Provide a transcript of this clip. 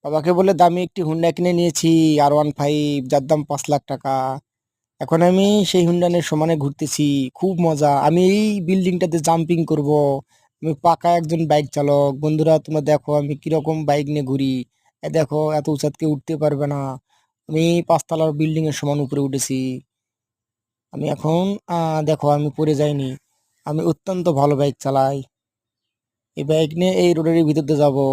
বাবাকে বলে দামি একটি হুন্ডা কিনে নিয়েছি, R15, যার দাম 5 লাখ টাকা। এখন আমি সেই হুন্ডা নিয়ে সমানে ঘুরতেছি, খুব মজা। আমি এই বিল্ডিংটাতে জাম্পিং করব। আমি পাকা একজন বাইক চালক। বন্ধুরা, তোমরা দেখো আমি কিরকম বাইক নিয়ে ঘুরি। এ দেখো, এত উঁচাত কেউ উঠতে পারবে না। আমি 5 তলার বিল্ডিং এর সমান উপরে উঠেছি। আমি এখন দেখো, আমি পড়ে যাইনি। আমি অত্যন্ত ভালো বাইক চালাই। এই বাইক নিয়ে এই রোডের ভিতর দিয়ে যাবো।